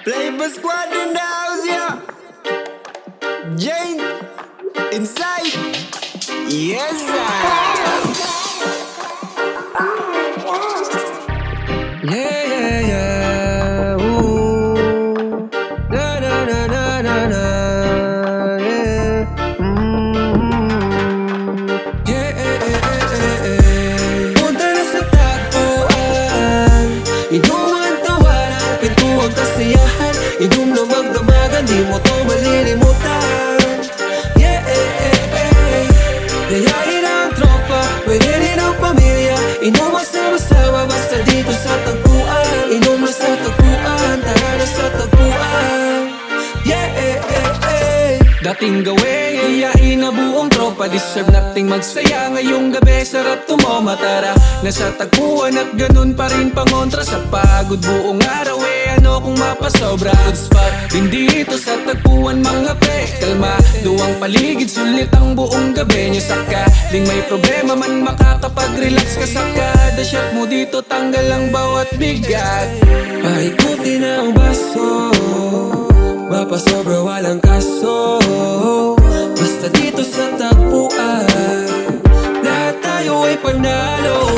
Playboy Squad in the house, yeah. Jane inside. Yes, Yeah, yeah, yeah. Ooh. Na na na na na na. Yeah. Yeah, punta na sa tagpuan. Inuman tawanan, pintuang kasiyahan. Inom na magdamagan, di mo to malilimutan. Yeah, yayain ang tropa, pwede rin ang pamilya. Inom sama-sama, basta dito sa tagpuan. Inom na sa tagpuan, tara na sa tagpuan. Yeah, dating gawin, yayain na buong tropa. Deserve nating magsaya ngayong gabi, sarap tumoma. Tara na sa tagpuan at ganun pa rin pangontra sa pagod buong araw. Ano kung mapasobra, good spot din dito sa tagpuan mga pre. Kalma, duwang paligid, sulit ang buong gabi. Nyo sakaling may problema man, makakapag-relax ka sa kada shot mo dito. Tanggal ang bawat bigat. Paikuti na ang baso, mapasobra walang kaso. Basta dito sa tagpuan, lahat tayo ay panalo.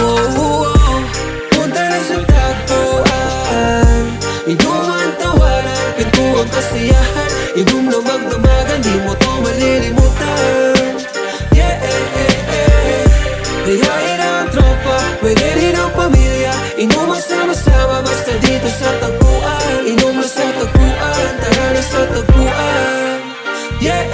Punta na sa tagpuan, inuman tawanan, pintuang kasiyahan. Inom na magdamagan, di mo to malilimutan. Yeah, yayain ang tropa, pwede rin ang pamilya. Inuman sama-sama, basta dito sa tagpuan. Inom na sa tagpuan, tara na sa tagpuan. Yeah,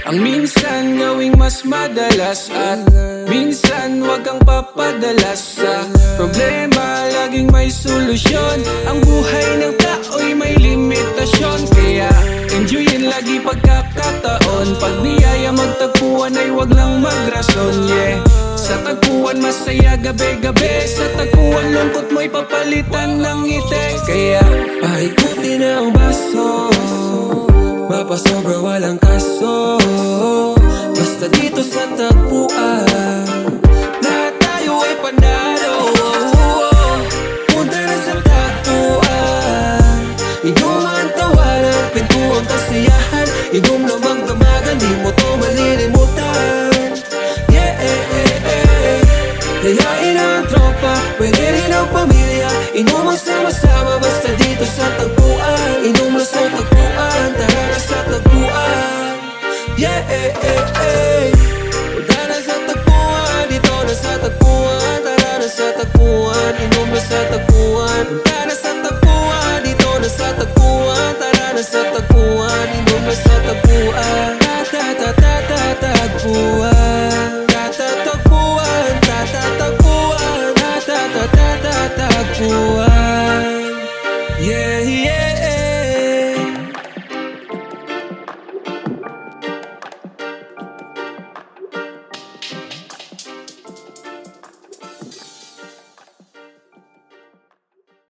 ang minsan gawing mas madalas, at minsan wag kang papadalas sa problema, laging may solusyon. Ang buhay ng tao'y may limitasyon, kaya enjoyin lagi pagkakataon. Pag niyaya magtagpuan ay wag lang magrason. Yeah, sa tagpuan masaya gabi-gabi. Sa tagpuan lungkot mo'y papalitan ng ngiti. Kaya paikuti na ang baso, mapasobra walang kaso. Basta dito sa tagpuan, lahat tayo ay panalo. Punta na sa tagpuan, inuman tawanan, pintuang kasiyahan. Inom na magdamagan, di mo to malilimutan. Yeah, yayain ang tropa, pwede rin ang pamilya. Inuman sama-sama, basta dito sa tagpuan. Inom na sa tagpuan, tara na sa tagpuan. Yeah, punta na sa tagpuan, dito na sa tagpuan. Tara na sa tagpuan, inom na sa tagpuan. Punta na sa tagpuan, dito na sa tagpuan. Tara na sa tagpuan, inom na sa tagpuan. Tagpuan, tatatagpuan, tatatagpuan, tatatagpuan. Yeah, yeah.